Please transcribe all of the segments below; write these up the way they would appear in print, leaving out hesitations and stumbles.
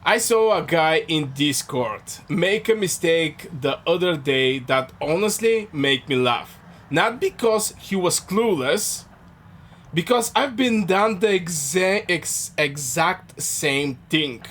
I saw a guy in Discord make a mistake the other day that honestly made me laugh. Not because he was clueless, because I've been done the exact same thing.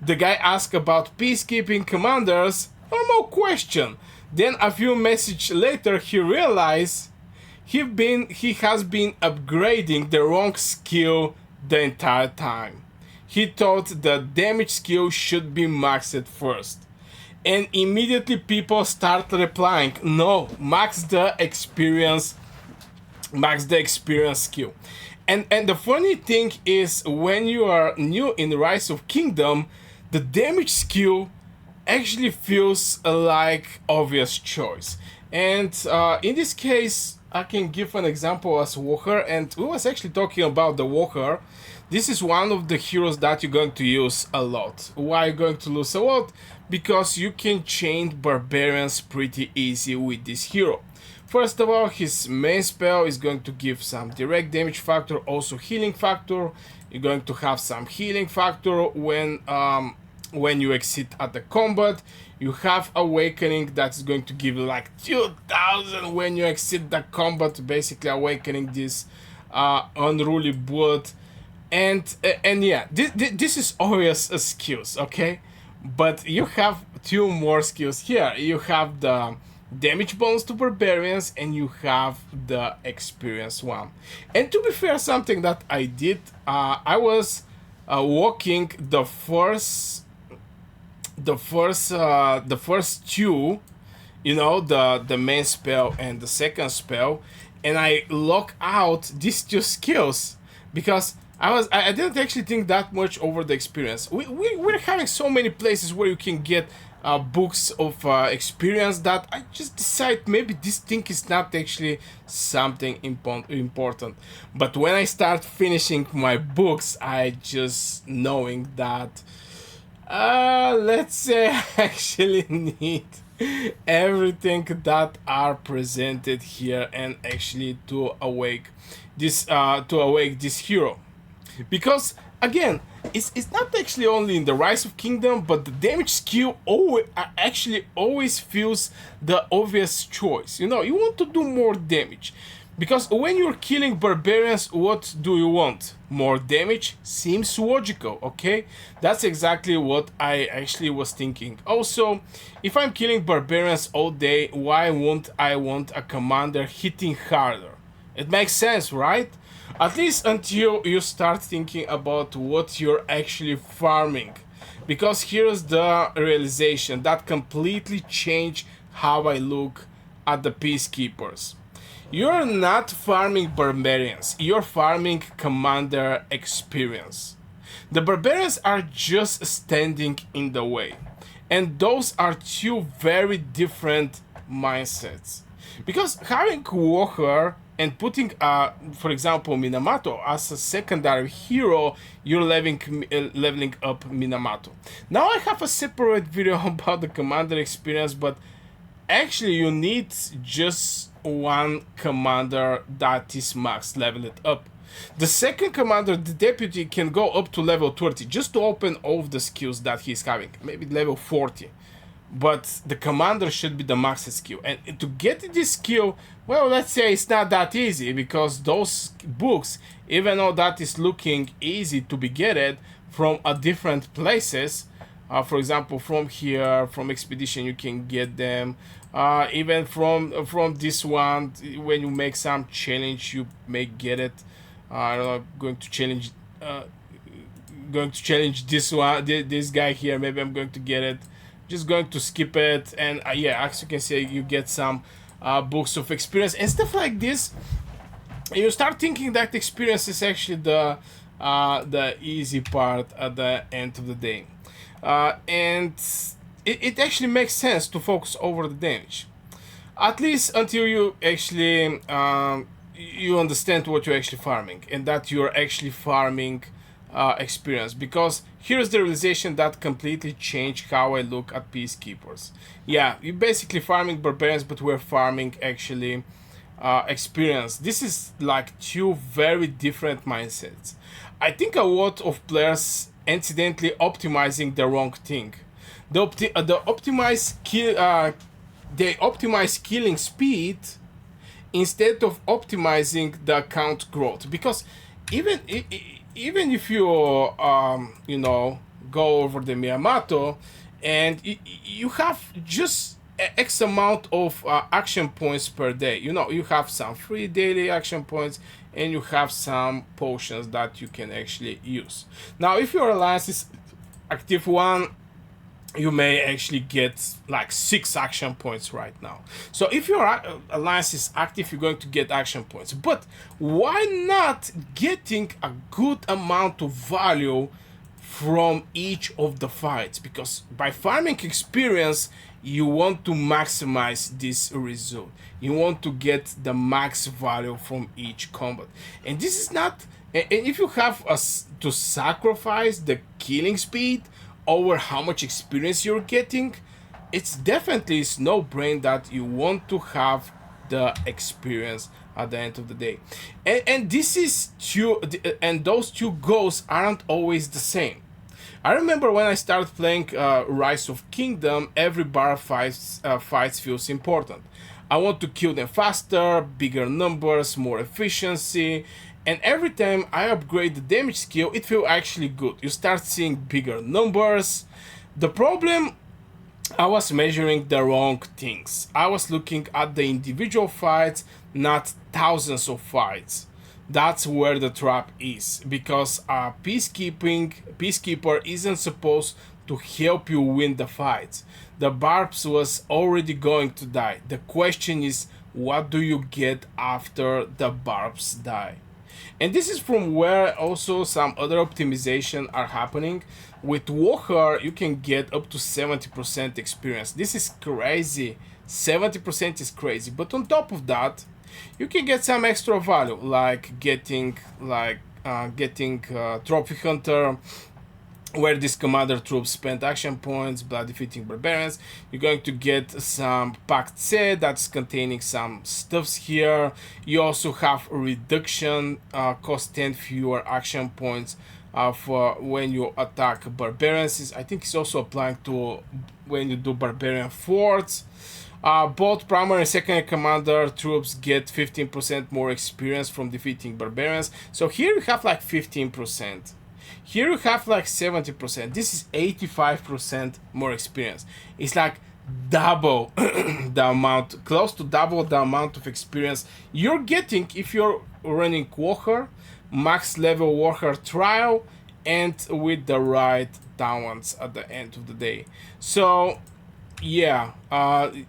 The guy asked about peacekeeping commanders, normal question. Then a few messages later he realized he has been upgrading the wrong skill the entire time. He thought the damage skill should be maxed first. And immediately people start replying, no, max the experience skill. And the funny thing is, when you are new in Rise of Kingdom, the damage skill actually feels like obvious choice. And in this case, I can give an example as Walker, and we was actually talking about the Walker. This is one of the heroes that you're going to use a lot. Why you're going to lose a lot? Because you can chain barbarians pretty easy with this hero. First of all, his main spell is going to give some direct damage factor, also healing factor. You're going to have some healing factor when you exit at the combat. You have awakening that's going to give you like 2000 when you exit the combat, basically awakening this unruly bullet. And yeah, this is always a skills, okay? But you have two more skills here. You have the damage bonus to barbarians, and you have the experience one. And to be fair, something that I did, I was walking the first two, the main spell and the second spell, and I lock out these two skills because I didn't actually think that much over the experience. We're having so many places where you can get books of experience that I just decide maybe this thing is not actually something important. But when I start finishing my books, I just knowing that let's say I actually need everything that are presented here and actually to awake this hero. Because again, it's not actually only in the Rise of Kingdom, but the damage skill actually always feels the obvious choice. You want to do more damage. Because when you're killing barbarians, what do you want? More damage? Seems logical, okay? That's exactly what I actually was thinking. Also, if I'm killing barbarians all day, why won't I want a commander hitting harder? It makes sense, right? At least until you start thinking about what you're actually farming. Because here's the realization that completely changed how I look at the peacekeepers. You're not farming barbarians, you're farming commander experience. The barbarians are just standing in the way. And those are two very different mindsets. Because having Walker and putting, for example, Minamoto as a secondary hero, you're leveling up Minamoto. Now I have a separate video about the commander experience, but actually you need just one commander that is max level it up. The second commander, the deputy, can go up to level 30 just to open all of the skills that he's having, maybe level 40. But the commander should be the max skill, and to get this skill, well, let's say it's not that easy, because those books, even though that is looking easy to be getted from a different places, for example, from here, from expedition, you can get them. Even from this one, when you make some challenge, you may get it. I don't know. Going to challenge this one, this guy here. Maybe I'm going to get it. Just going to skip it, and yeah, as you can see, you get some books of experience and stuff like this. You start thinking that experience is actually the easy part at the end of the day. And it actually makes sense to focus over the damage, at least until you actually you understand what you're actually farming, and that you're actually farming experience. Because here's the realization that completely changed how I look at peacekeepers. Yeah, you're basically farming barbarians, but we're farming actually experience. This is like two very different mindsets. I think a lot of players incidentally optimizing the wrong thing. The optimize kill they optimize killing speed instead of optimizing the account growth, because even if you go over the Miyamoto and you have just X amount of action points per day. You have some free daily action points and you have some potions that you can actually use. Now, if your alliance is active one, you may actually get like 6 action points right now. So if your alliance is active, you're going to get action points. But why not getting a good amount of value from each of the fights? Because by farming experience, you want to maximize this result. You want to get the max value from each combat. And this is not... And if you have to sacrifice the killing speed over how much experience you're getting, it's definitely no brain that you want to have the experience at the end of the day. And this is two, and those two goals aren't always the same. I remember when I started playing Rise of Kingdom, every bar fights feels important. I want to kill them faster, bigger numbers, more efficiency, and every time I upgrade the damage skill, it feels actually good. You start seeing bigger numbers. The problem, I was measuring the wrong things. I was looking at the individual fights, not thousands of fights. That's where the trap is, because a peacekeeper isn't supposed to help you win the fights. The barbs was already going to die. The question is, what do you get after the barbs die? And this is from where also some other optimization are happening. With Warher, you can get up to 70% experience. This is crazy. 70% is crazy. But on top of that, you can get some extra value, like getting Trophy Hunter, where this commander troops spend action points by defeating barbarians. You're going to get some packed set that's containing some stuffs here. You also have reduction, cost 10 fewer action points for when you attack barbarians. I think it's also applying to when you do barbarian forts. Both primary and secondary commander troops get 15% more experience from defeating barbarians. So here you have like 15%. Here you have like 70%. This is 85% more experience. It's like double the amount, close to double the amount of experience you're getting if you're running Warher, max level Warher trial, and with the right talents at the end of the day. So yeah,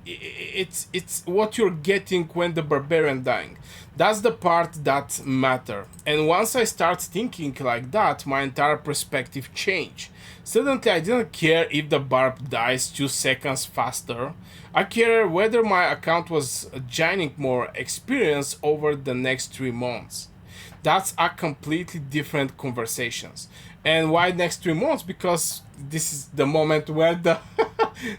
it's what you're getting when the barbarian dying. That's the part that matter. And once I start thinking like that, my entire perspective changed. Suddenly I didn't care if the barb dies 2 seconds faster. I care whether my account was gaining more experience over the next 3 months. That's a completely different conversations. And why next 3 months? Because this is the moment where the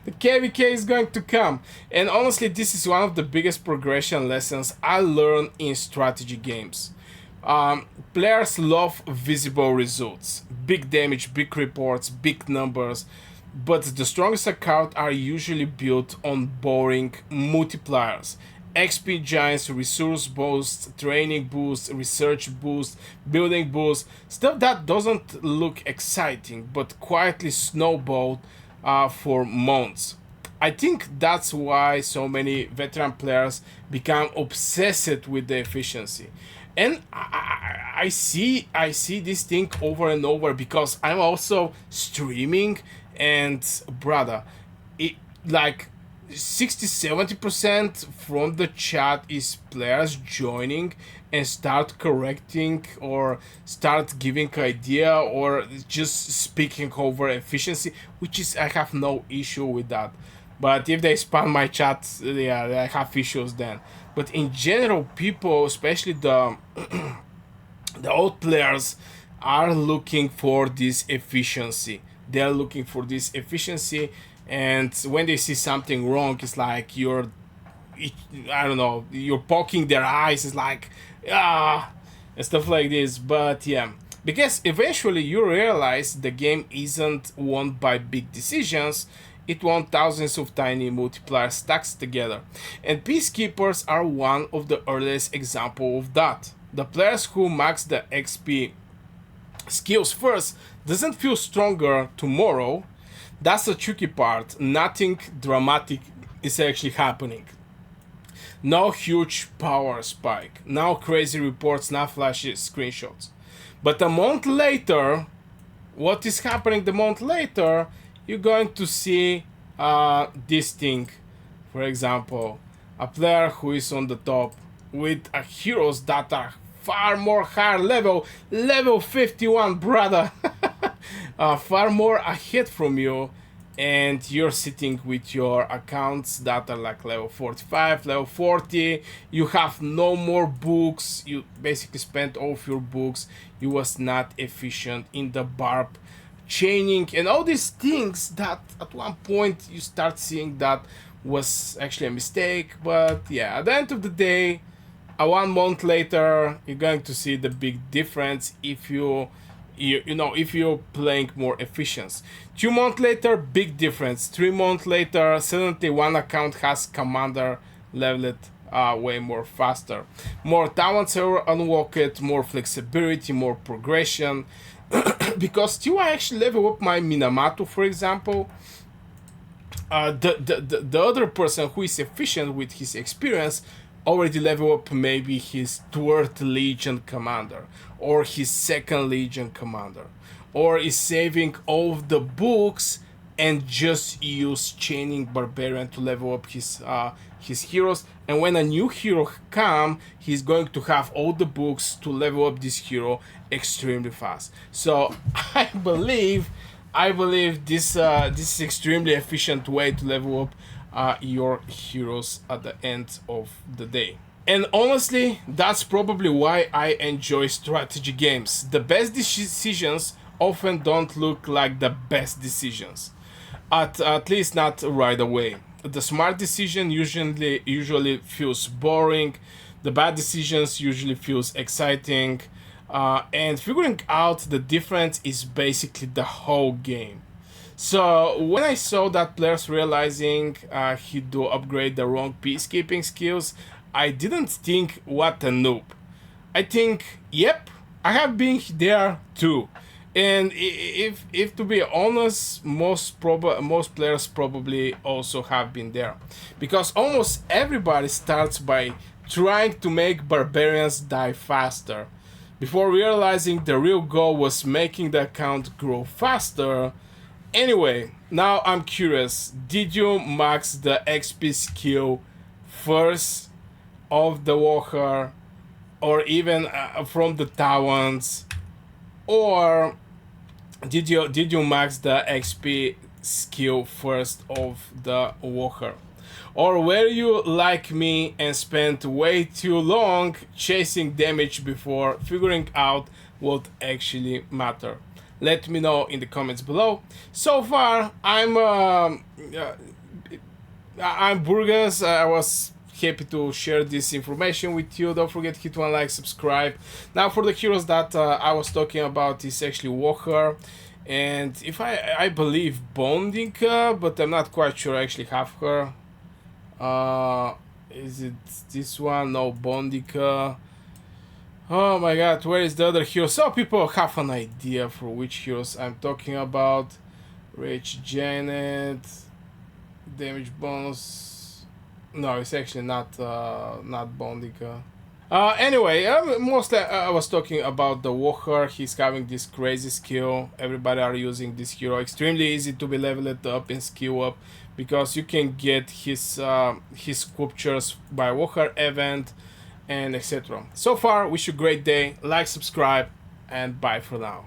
the KVK is going to come. And honestly, this is one of the biggest progression lessons I learned in strategy games. Players love visible results, big damage, big reports, big numbers, but the strongest accounts are usually built on boring multipliers. XP giants, resource boosts, training boosts, research boosts, building boosts, stuff that doesn't look exciting but quietly snowballed for months. I think that's why so many veteran players become obsessed with the efficiency. And I see this thing over and over because I'm also streaming, and brother, it like 60-70% from the chat is players joining and start correcting or start giving idea or just speaking over efficiency, which is, I have no issue with that. But if they spam my chat, yeah, I have issues then. But in general, people, especially the the old players, are looking for this efficiency. They are looking for this efficiency, and when they see something wrong, it's like I don't know, you're poking their eyes. It's like and stuff like this. But yeah, Because eventually you realize the game isn't won by big decisions, it won thousands of tiny multiplier stacks together. And peacekeepers are one of the earliest examples of that. The players who max the XP skills first doesn't feel stronger tomorrow. That's the tricky part. Nothing dramatic is actually happening. No huge power spike, no crazy reports, no flashy screenshots. But a month later, what is happening the month later, you're going to see this thing. For example, a player who is on the top with heroes that are far more higher level 51, brother. Far more ahead from you, and you're sitting with your accounts that are like level 45, level 40. You have no more books. You basically spent all of your books. You was not efficient in the barb chaining and all these things that at one point you start seeing that was actually a mistake. But yeah, at the end of the day, 1 month later, you're going to see the big difference if if you're playing more efficient. 2 months later, big difference. 3 months later, suddenly one account has commander leveled way more faster. More talents are unlocked, more flexibility, more progression. Because till I actually level up my Minamoto, for example, the other person who is efficient with his experience already level up maybe his 3rd Legion commander or his 2nd Legion commander, or is saving all of the books and just use chaining barbarian to level up his heroes. And when a new hero come, he's going to have all the books to level up this hero extremely fast. So I believe this is extremely efficient way to level up your heroes at the end of the day. And honestly, that's probably why I enjoy strategy games. The best decisions often don't look like the best decisions, at least not right away. The smart decision usually feels boring. The bad decisions usually feels exciting, and figuring out the difference is basically the whole game. So when I saw that players realizing he do upgrade the wrong peacekeeping skills, I didn't think what a noob. I think, yep, I have been there too. And if to be honest, most players probably also have been there, because almost everybody starts by trying to make barbarians die faster, before realizing the real goal was making the account grow faster. Anyway, now I'm curious, did you max the XP skill first of the walker, or even from the talents, or did you max the XP skill first of the walker? Or were you like me and spent way too long chasing damage before figuring out what actually matter? Let me know in the comments below. So far, I'm Burgas. I was happy to share this information with you. Don't forget to hit one like, subscribe. Now for the heroes that I was talking about is actually Walker, and if I believe Bondinka, but I'm not quite sure I actually have her. Is it this one? No, Bondika. Oh my god, where is the other hero? So people have an idea for which heroes I'm talking about. Rage Janet, damage bonus. No, it's actually not Bondika. Anyway, mostly I was talking about the Walker. He's having this crazy skill. Everybody are using this hero. Extremely easy to be leveled up and skill up, because you can get his sculptures by Walker event and etc. So far, wish you a great day. Like, subscribe, and bye for now.